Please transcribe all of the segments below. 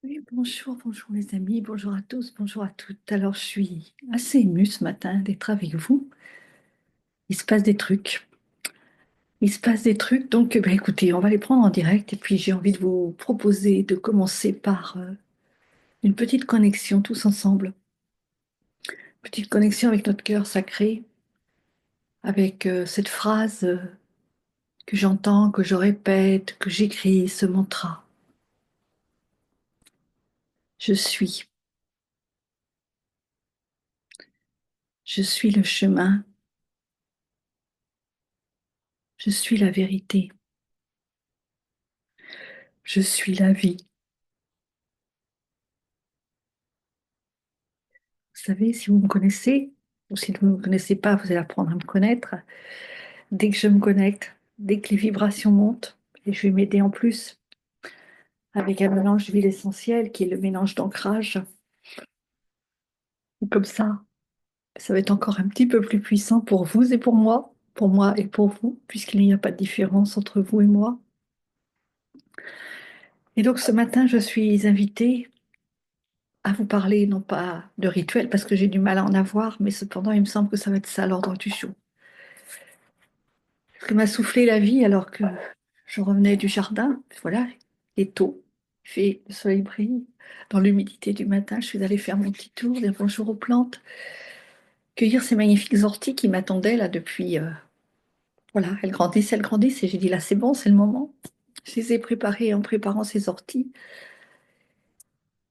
Oui, bonjour, bonjour les amis, bonjour à tous, bonjour à toutes. Alors, je suis assez émue ce matin d'être avec vous. Il se passe des trucs. Il se passe des trucs, donc écoutez, on va les prendre en direct et puis j'ai envie de vous proposer de commencer par une petite connexion tous ensemble. Petite connexion avec notre cœur sacré, avec cette phrase que j'entends, que je répète, que j'écris, ce mantra. Je suis. Je suis le chemin. Je suis la vérité. Je suis la vie. Vous savez, si vous me connaissez, ou si vous ne me connaissez pas, vous allez apprendre à me connaître. Dès que je me connecte, dès que les vibrations montent, et je vais m'aider en plus avec un mélange d'huile essentielle qui est le mélange d'ancrage. Comme ça va être encore un petit peu plus puissant pour moi et pour vous, puisqu'il n'y a pas de différence entre vous et moi. Et donc ce matin, je suis invitée à vous parler, non pas de rituel, parce que j'ai du mal à en avoir, mais cependant, il me semble que ça va être ça l'ordre du jour. Ce que m'a soufflé la vie alors que je revenais du jardin, voilà, il est tôt, le soleil brille, dans l'humidité du matin, je suis allée faire mon petit tour, dire bonjour aux plantes, cueillir ces magnifiques orties qui m'attendaient là depuis, voilà, elles grandissent, et j'ai dit là c'est bon, c'est le moment. Je les ai préparées en préparant ces orties.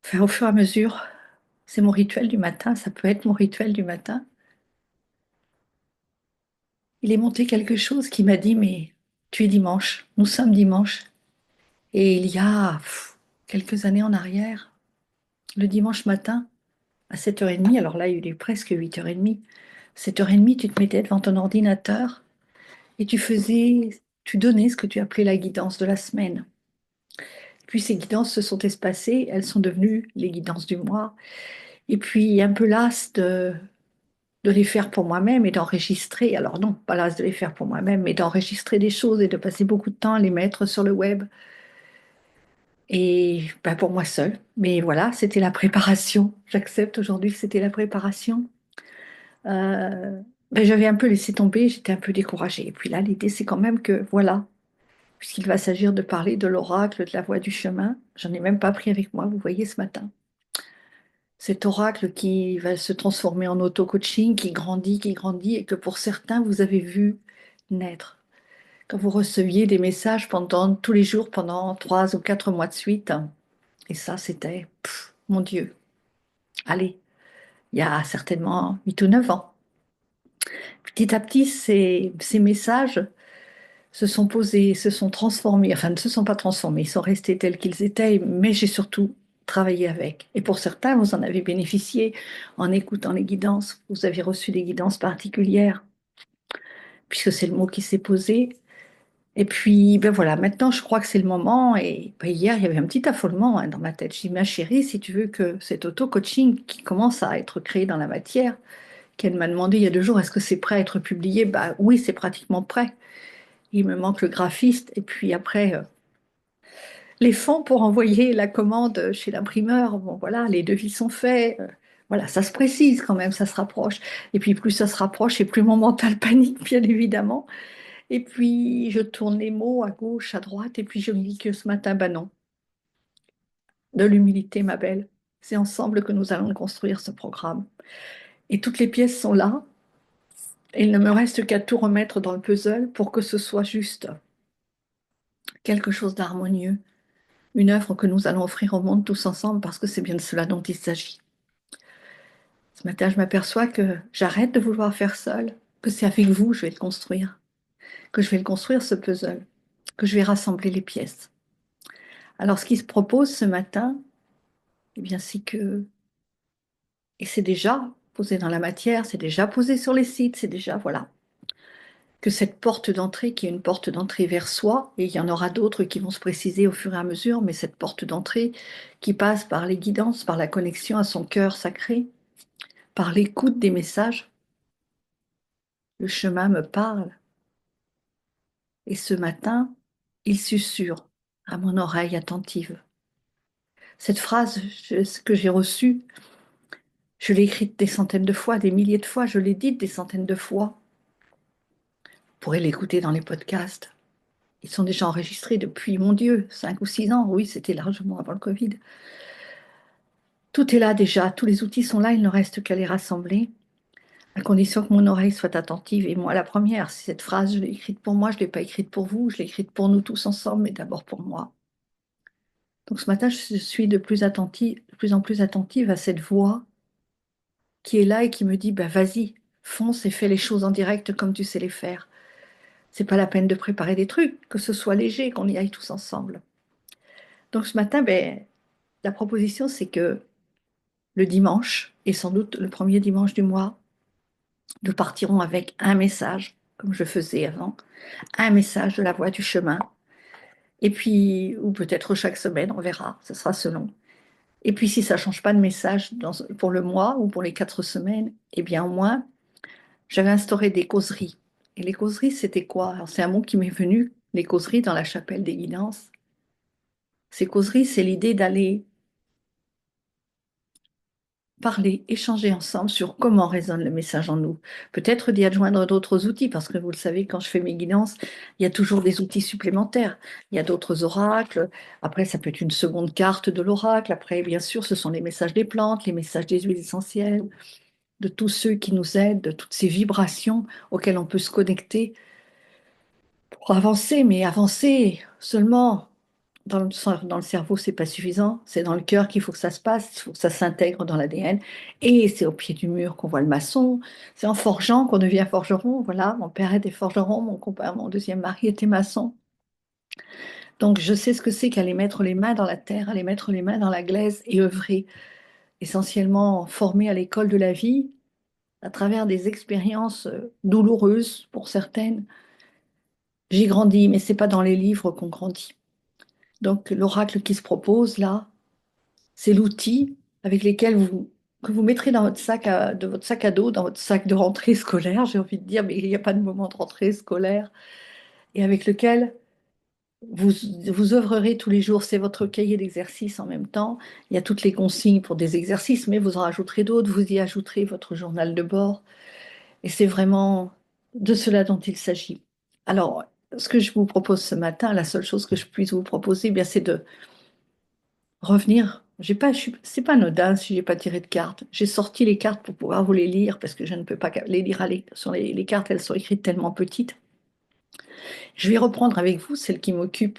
Enfin, au fur et à mesure, c'est mon rituel du matin, ça peut être mon rituel du matin. Il est monté quelque chose qui m'a dit, mais tu es dimanche, nous sommes dimanche. Et il y a quelques années en arrière, le dimanche matin, à 7h30, alors là, il est presque 8h30, 7h30, tu te mettais devant ton ordinateur et tu donnais ce que tu appelais la guidance de la semaine. Puis ces guidances se sont espacées, elles sont devenues les guidances du mois. Et puis, un peu lasse de les faire pour moi-même et d'enregistrer. Alors non, pas lasse de les faire pour moi-même, mais d'enregistrer des choses et de passer beaucoup de temps à les mettre sur le web. Et ben, pour moi seule. Mais voilà, c'était la préparation. J'accepte aujourd'hui que c'était la préparation. J'avais un peu laissé tomber, j'étais un peu découragée. Et puis là, l'idée, c'est quand même que, voilà, puisqu'il va s'agir de parler de l'oracle, de la voie du chemin, j'en ai même pas pris avec moi, vous voyez, ce matin. Cet oracle qui va se transformer en auto-coaching, qui grandit, et que pour certains, vous avez vu naître. Quand vous receviez des messages pendant tous les jours, pendant 3 ou 4 mois de suite, et ça, c'était, mon Dieu, allez, il y a certainement 8 ou 9 ans. Petit à petit, ces messages se sont posés, se sont transformés, enfin ne se sont pas transformés, ils sont restés tels qu'ils étaient, mais j'ai surtout travaillé avec. Et pour certains, vous en avez bénéficié en écoutant les guidances, vous avez reçu des guidances particulières, puisque c'est le mot qui s'est posé. Et puis, ben voilà, maintenant je crois que c'est le moment. Et ben, hier, il y avait un petit affolement dans ma tête. Je dis, ma chérie, si tu veux que cet auto-coaching qui commence à être créé dans la matière, qu'elle m'a demandé il y a 2 jours, est-ce que c'est prêt à être publié? Bah oui, c'est pratiquement prêt. Il me manque le graphiste et puis après les fonds pour envoyer la commande chez l'imprimeur. Bon voilà, les devis sont faits. Voilà, ça se précise quand même, ça se rapproche. Et puis plus ça se rapproche et plus mon mental panique, bien évidemment. Et puis je tourne les mots à gauche, à droite et puis je me dis que ce matin, bah non, de l'humilité, ma belle. C'est ensemble que nous allons construire ce programme. Et toutes les pièces sont là. Et il ne me reste qu'à tout remettre dans le puzzle pour que ce soit juste quelque chose d'harmonieux, une œuvre que nous allons offrir au monde tous ensemble parce que c'est bien de cela dont il s'agit. Ce matin, je m'aperçois que j'arrête de vouloir faire seul, que c'est avec vous que je vais le construire, que je vais le construire ce puzzle, que je vais rassembler les pièces. Alors, ce qui se propose ce matin, eh bien, c'est que, et c'est déjà posé dans la matière, c'est déjà posé sur les sites, c'est déjà, voilà, que cette porte d'entrée, qui est une porte d'entrée vers soi, et il y en aura d'autres qui vont se préciser au fur et à mesure, mais cette porte d'entrée qui passe par les guidances, par la connexion à son cœur sacré, par l'écoute des messages, le chemin me parle. Et ce matin, il susurre à mon oreille attentive. Cette phrase ce que j'ai reçue, je l'ai écrite des centaines de fois, des milliers de fois, je l'ai dite des centaines de fois. Vous pourrez l'écouter dans les podcasts. Ils sont déjà enregistrés depuis, mon Dieu, 5 ou 6 ans. Oui, c'était largement avant le Covid. Tout est là déjà, tous les outils sont là, il ne reste qu'à les rassembler, à condition que mon oreille soit attentive. Et moi, la première, cette phrase, je l'ai écrite pour moi, je ne l'ai pas écrite pour vous, je l'ai écrite pour nous tous ensemble, mais d'abord pour moi. Donc ce matin, je suis de plus en plus attentive à cette voix qui est là et qui me dit, bah vas-y, fonce et fais les choses en direct comme tu sais les faire. C'est pas la peine de préparer des trucs, que ce soit léger, qu'on y aille tous ensemble. Donc ce matin, ben, la proposition, c'est que le dimanche, et sans doute le premier dimanche du mois, nous partirons avec un message, comme je faisais avant, un message de la voie du chemin. Et puis, ou peut-être chaque semaine, on verra, ce sera selon. Et puis, si ça ne change pas de message pour le mois ou pour les 4 semaines, eh bien, au moins, j'avais instauré des causeries. Et les causeries, c'était quoi? Alors, c'est un mot qui m'est venu, les causeries dans la chapelle des guidances. Ces causeries, c'est l'idée d'aller parler, échanger ensemble sur comment résonne le message en nous. Peut-être d'y adjoindre d'autres outils, parce que vous le savez, quand je fais mes guidances, il y a toujours des outils supplémentaires. Il y a d'autres oracles. Après, ça peut être une seconde carte de l'oracle. Après, bien sûr, ce sont les messages des plantes, les messages des huiles essentielles, de tous ceux qui nous aident, de toutes ces vibrations auxquelles on peut se connecter pour avancer. Mais avancer seulement dans le cerveau, c'est pas suffisant. C'est dans le cœur qu'il faut que ça se passe, il faut que ça s'intègre dans l'ADN. Et c'est au pied du mur qu'on voit le maçon. C'est en forgeant qu'on devient forgeron. Voilà, mon père était forgeron, mon deuxième mari était maçon. Donc je sais ce que c'est qu'aller mettre les mains dans la terre, aller mettre les mains dans la glaise et œuvrer, essentiellement formé à l'école de la vie, à travers des expériences douloureuses pour certaines. J'ai grandi, mais c'est pas dans les livres qu'on grandit. Donc l'oracle qui se propose là, c'est l'outil avec lequel que vous mettrez dans de votre sac à dos, dans votre sac de rentrée scolaire, j'ai envie de dire, mais il n'y a pas de moment de rentrée scolaire, et avec lequel vous, vous œuvrerez tous les jours. C'est votre cahier d'exercices en même temps. Il y a toutes les consignes pour des exercices, mais vous en rajouterez d'autres, vous y ajouterez votre journal de bord, et c'est vraiment de cela dont il s'agit. Alors, ce que je vous propose ce matin, la seule chose que je puisse vous proposer, eh bien, c'est de revenir. C'est pas anodin si j'ai pas tiré de cartes. J'ai sorti les cartes pour pouvoir vous les lire parce que je ne peux pas les lire sur les cartes, elles sont écrites tellement petites. Je vais reprendre avec vous celle qui m'occupe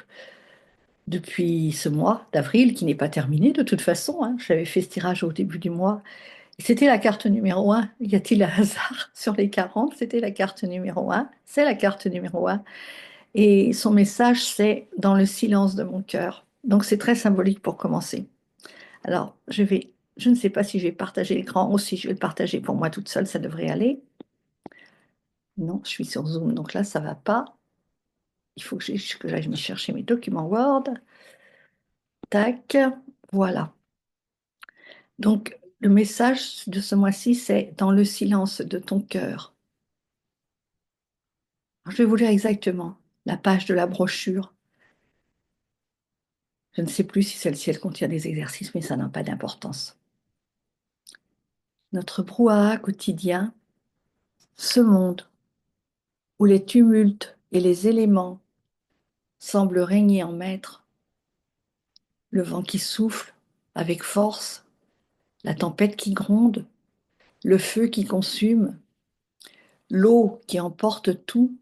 depuis ce mois d'avril, qui n'est pas terminé de toute façon, hein. J'avais fait ce tirage au début du mois. Et c'était la carte numéro 1. Y a-t-il un hasard sur les 40? C'était la carte numéro 1. C'est la carte numéro 1. Et son message, c'est dans le silence de mon cœur. Donc c'est très symbolique pour commencer. Alors, je ne sais pas si je vais partager l'écran ou si je vais le partager pour moi toute seule, ça devrait aller. Non, je suis sur Zoom, donc là, ça va pas. Il faut que j'aille me chercher mes documents Word. Tac, voilà. Donc, le message de ce mois-ci, c'est dans le silence de ton cœur. Alors, je vais vous lire exactement la page de la brochure. Je ne sais plus si celle-ci, elle contient des exercices, mais ça n'a pas d'importance. Notre brouhaha quotidien, ce monde où les tumultes et les éléments semblent régner en maître, le vent qui souffle avec force, la tempête qui gronde, le feu qui consume, l'eau qui emporte tout,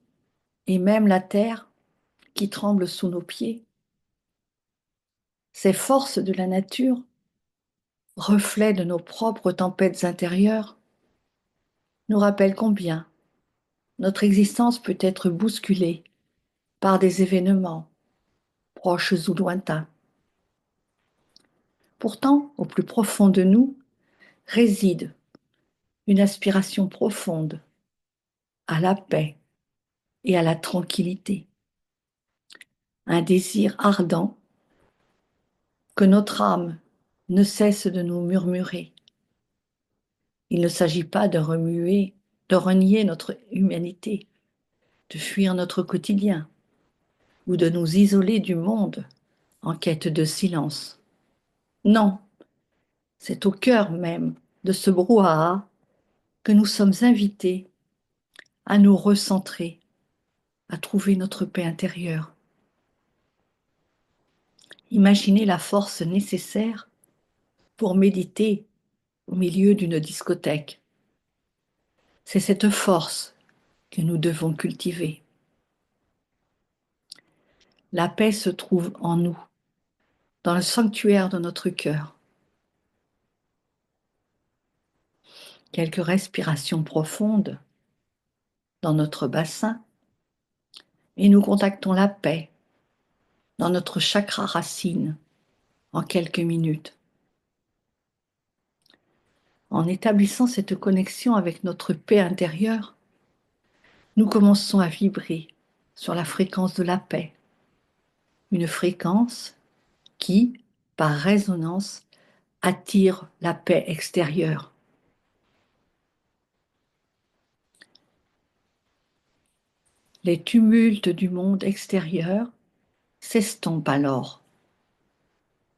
et même la terre qui tremble sous nos pieds. Ces forces de la nature, reflets de nos propres tempêtes intérieures, nous rappellent combien notre existence peut être bousculée par des événements, proches ou lointains. Pourtant, au plus profond de nous, réside une aspiration profonde à la paix et à la tranquillité, un désir ardent que notre âme ne cesse de nous murmurer. Il ne s'agit pas de remuer, de renier notre humanité, de fuir notre quotidien ou de nous isoler du monde en quête de silence. Non, c'est au cœur même de ce brouhaha que nous sommes invités à nous recentrer, à trouver notre paix intérieure. Imaginez la force nécessaire pour méditer au milieu d'une discothèque. C'est cette force que nous devons cultiver. La paix se trouve en nous, dans le sanctuaire de notre cœur. Quelques respirations profondes dans notre bassin et nous contactons la paix dans notre chakra racine en quelques minutes. En établissant cette connexion avec notre paix intérieure, nous commençons à vibrer sur la fréquence de la paix, une fréquence qui, par résonance, attire la paix extérieure. Les tumultes du monde extérieur s'estompent alors,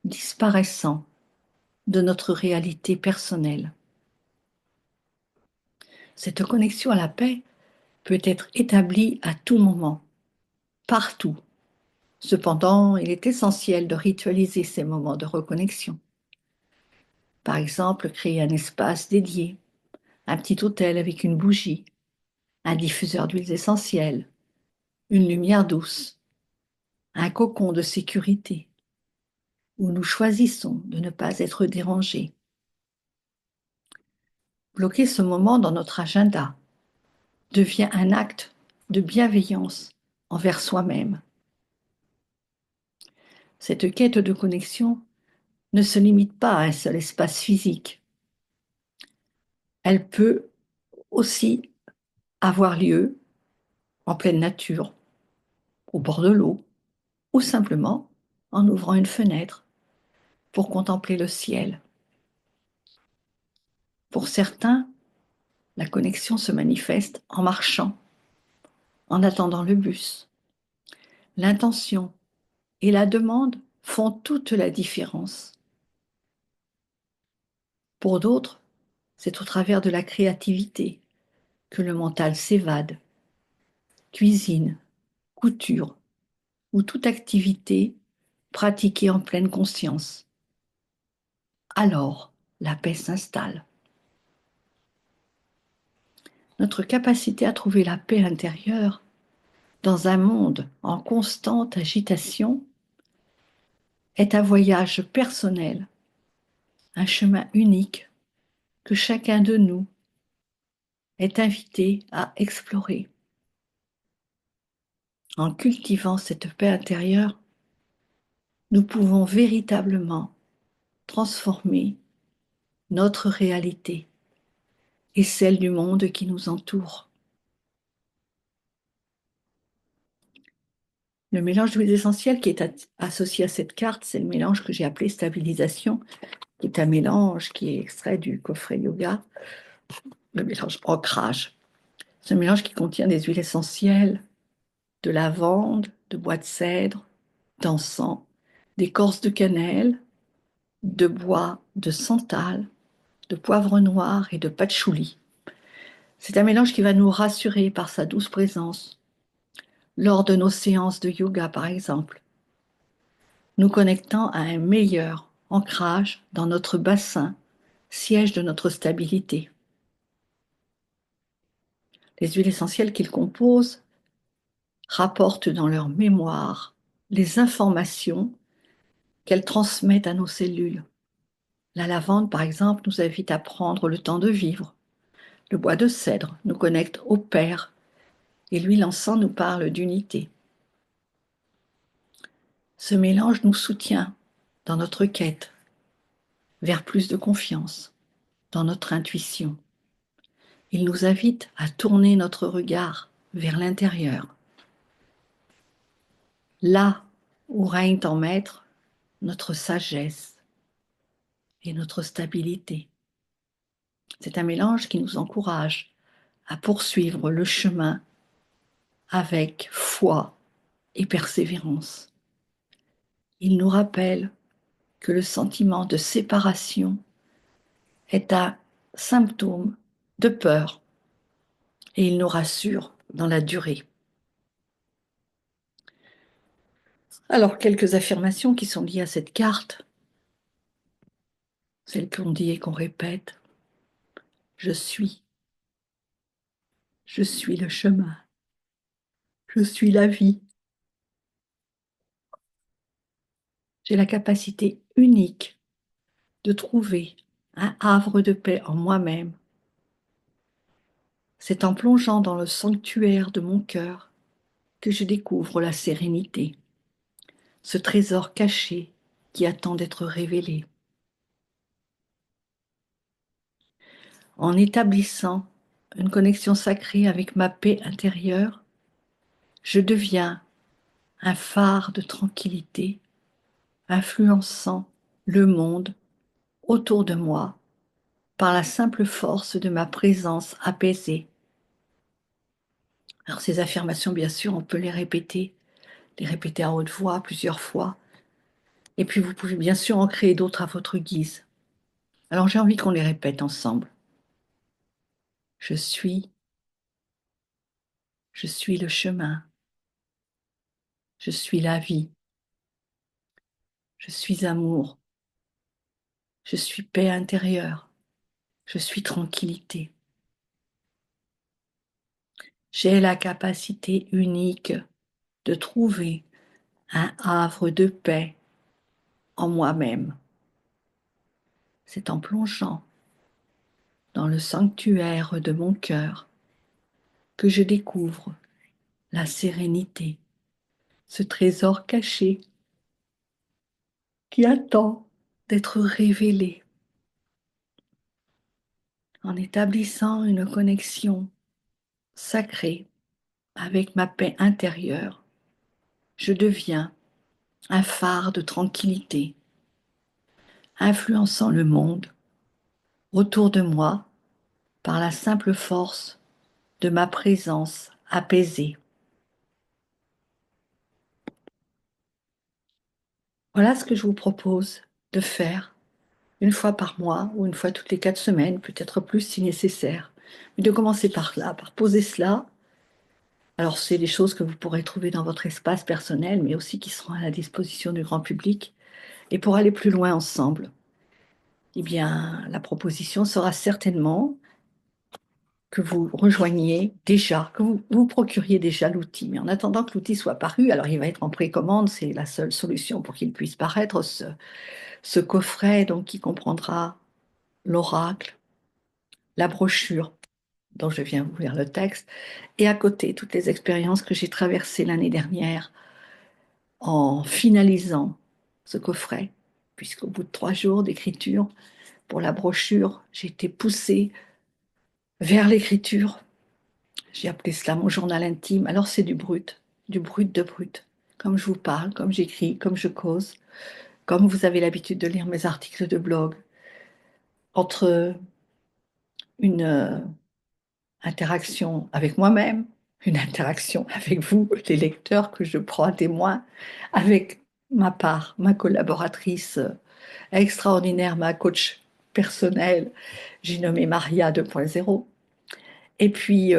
disparaissant de notre réalité personnelle. Cette connexion à la paix peut être établie à tout moment, partout. Cependant, il est essentiel de ritualiser ces moments de reconnexion. Par exemple, créer un espace dédié, un petit hôtel avec une bougie, un diffuseur d'huiles essentielles, une lumière douce, un cocon de sécurité, où nous choisissons de ne pas être dérangés. Bloquer ce moment dans notre agenda devient un acte de bienveillance envers soi-même. Cette quête de connexion ne se limite pas à un seul espace physique. Elle peut aussi avoir lieu en pleine nature, au bord de l'eau, ou simplement en ouvrant une fenêtre pour contempler le ciel. Pour certains, la connexion se manifeste en marchant, en attendant le bus. L'intention et la demande font toute la différence. Pour d'autres, c'est au travers de la créativité que le mental s'évade. Cuisine, couture ou toute activité pratiquée en pleine conscience. Alors, la paix s'installe. Notre capacité à trouver la paix intérieure dans un monde en constante agitation est un voyage personnel, un chemin unique que chacun de nous est invité à explorer. En cultivant cette paix intérieure, nous pouvons véritablement transformer notre réalité et celle du monde qui nous entoure. Le mélange d'huiles essentielles qui est associé à cette carte, c'est le mélange que j'ai appelé stabilisation, qui est un mélange qui est extrait du coffret yoga, le mélange ancrage. C'est un mélange qui contient des huiles essentielles, de lavande, de bois de cèdre, d'encens, d'écorce de cannelle, de bois de santal, de poivre noir et de patchouli. C'est un mélange qui va nous rassurer par sa douce présence lors de nos séances de yoga, par exemple, nous connectant à un meilleur ancrage dans notre bassin, siège de notre stabilité. Les huiles essentielles qu'ils composent rapportent dans leur mémoire les informations qu'elles transmettent à nos cellules. La lavande, par exemple, nous invite à prendre le temps de vivre. Le bois de cèdre nous connecte au Père et l'huile encens nous parle d'unité. Ce mélange nous soutient dans notre quête vers plus de confiance, dans notre intuition. Il nous invite à tourner notre regard vers l'intérieur, là où règne en maître notre sagesse et notre stabilité. C'est un mélange qui nous encourage à poursuivre le chemin avec foi et persévérance. Il nous rappelle que le sentiment de séparation est un symptôme de peur et il nous rassure dans la durée. Alors, quelques affirmations qui sont liées à cette carte, celles qu'on dit et qu'on répète. Je suis le chemin, je suis la vie. J'ai la capacité unique de trouver un havre de paix en moi-même. C'est en plongeant dans le sanctuaire de mon cœur que je découvre la sérénité, ce trésor caché qui attend d'être révélé. En établissant une connexion sacrée avec ma paix intérieure, je deviens un phare de tranquillité, influençant le monde autour de moi par la simple force de ma présence apaisée. Alors ces affirmations, bien sûr, on peut les répéter à haute voix plusieurs fois, et puis vous pouvez bien sûr en créer d'autres à votre guise. Alors j'ai envie qu'on les répète ensemble. Je suis le chemin, je suis la vie, je suis amour, je suis paix intérieure, je suis tranquillité. J'ai la capacité unique de trouver un havre de paix en moi-même. C'est en plongeant dans le sanctuaire de mon cœur que je découvre la sérénité, ce trésor caché qui attend d'être révélé. En établissant une connexion sacrée avec ma paix intérieure, je deviens un phare de tranquillité, influençant le monde autour de moi par la simple force de ma présence apaisée. Voilà ce que je vous propose de faire une fois par mois ou une fois toutes les 4 semaines, peut-être plus si nécessaire. Mais de commencer par là, par poser cela. Alors, c'est des choses que vous pourrez trouver dans votre espace personnel, mais aussi qui seront à la disposition du grand public. Et pour aller plus loin ensemble, eh bien, la proposition sera certainement que vous rejoigniez déjà, que vous vous procuriez déjà l'outil. Mais en attendant que l'outil soit paru, alors il va être en précommande, c'est la seule solution pour qu'il puisse paraître, ce coffret donc qui comprendra l'oracle, la brochure dont je viens vous lire le texte, et à côté, toutes les expériences que j'ai traversées l'année dernière en finalisant ce coffret, puisqu'au bout de 3 jours d'écriture, pour la brochure, j'ai été poussée vers l'écriture. J'ai appelé cela mon journal intime. Alors c'est du brut de brut. Comme je vous parle, comme j'écris, comme je cause, comme vous avez l'habitude de lire mes articles de blog, entre une interaction avec moi-même, une interaction avec vous, les lecteurs que je prends à témoin, avec ma part, ma collaboratrice extraordinaire, ma coach personnelle, j'ai nommé Maria 2.0, et puis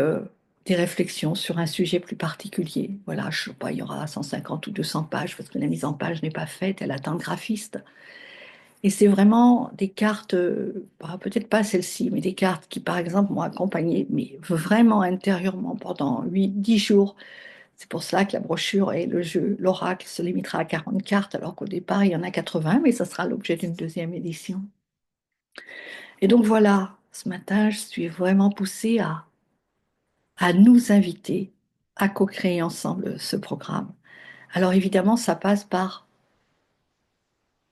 des réflexions sur un sujet plus particulier. Voilà, je ne sais pas, il y aura 150 ou 200 pages, parce que la mise en page n'est pas faite, elle attend le graphiste. Et c'est vraiment des cartes, bah, peut-être pas celle-ci, mais des cartes qui, par exemple, m'ont accompagnée, mais vraiment intérieurement pendant 8, 10 jours. C'est pour cela que la brochure et le jeu, l'oracle, se limitera à 40 cartes, alors qu'au départ, il y en a 80, mais ça sera l'objet d'une deuxième édition. Et donc voilà, ce matin, je suis vraiment poussée à nous inviter à co-créer ensemble ce programme. Alors évidemment, ça passe par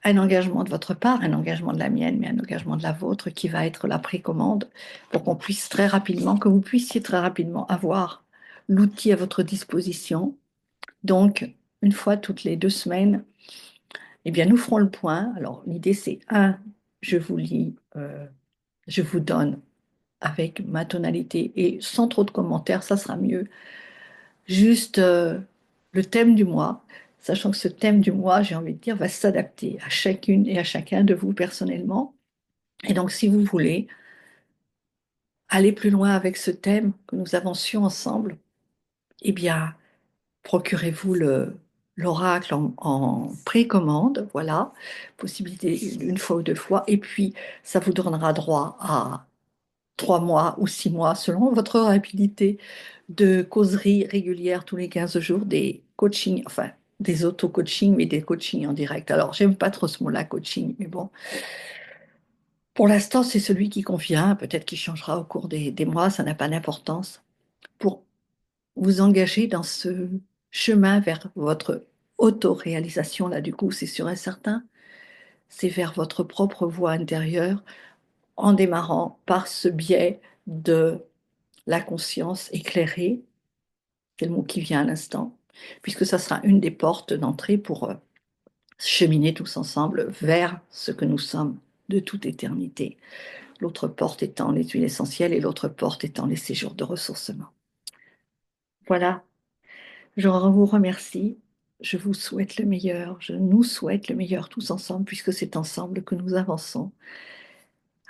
un engagement de votre part, un engagement de la mienne, mais un engagement de la vôtre qui va être la précommande pour qu'on puisse très rapidement, que vous puissiez très rapidement avoir l'outil à votre disposition. Donc, une fois toutes les 2 semaines, eh bien, nous ferons le point. Alors, l'idée, c'est je vous lis, je vous donne avec ma tonalité et sans trop de commentaires, ça sera mieux. Juste le thème du mois. sachant que ce thème du mois, j'ai envie de dire, va s'adapter à chacune et à chacun de vous personnellement. Et donc, si vous voulez aller plus loin avec ce thème, que nous avancions ensemble, eh bien, procurez-vous l'oracle en précommande, voilà, possibilité une fois ou deux fois, et puis ça vous donnera droit à 3 mois ou 6 mois, selon votre rapidité, de causeries régulières tous les 15 jours, des coachings, enfin, des auto-coachings, mais des coachings en direct. Alors, j'aime pas trop ce mot-là, coaching, mais bon, pour l'instant, c'est celui qui convient. Peut-être qu'il changera au cours des mois, ça n'a pas d'importance. Pour vous engager dans ce chemin vers votre auto-réalisation, là, du coup, c'est sûr et certain. C'est vers votre propre voie intérieure en démarrant par ce biais de la conscience éclairée, c'est le mot qui vient à l'instant, puisque ça sera une des portes d'entrée pour cheminer tous ensemble vers ce que nous sommes de toute éternité. L'autre porte étant les huiles essentielles et l'autre porte étant les séjours de ressourcement. Voilà, je vous remercie. Je vous souhaite le meilleur, je nous souhaite le meilleur tous ensemble, puisque c'est ensemble que nous avançons.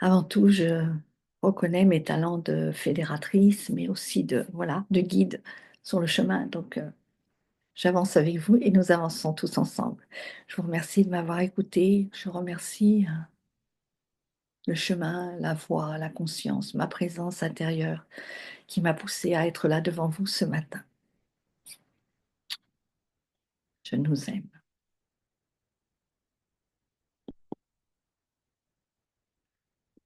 Avant tout, je reconnais mes talents de fédératrice, mais aussi voilà, de guide sur le chemin. Donc, j'avance avec vous et nous avançons tous ensemble. Je vous remercie de m'avoir écouté. Je remercie le chemin, la voix, la conscience, ma présence intérieure qui m'a poussé à être là devant vous ce matin. Je nous aime.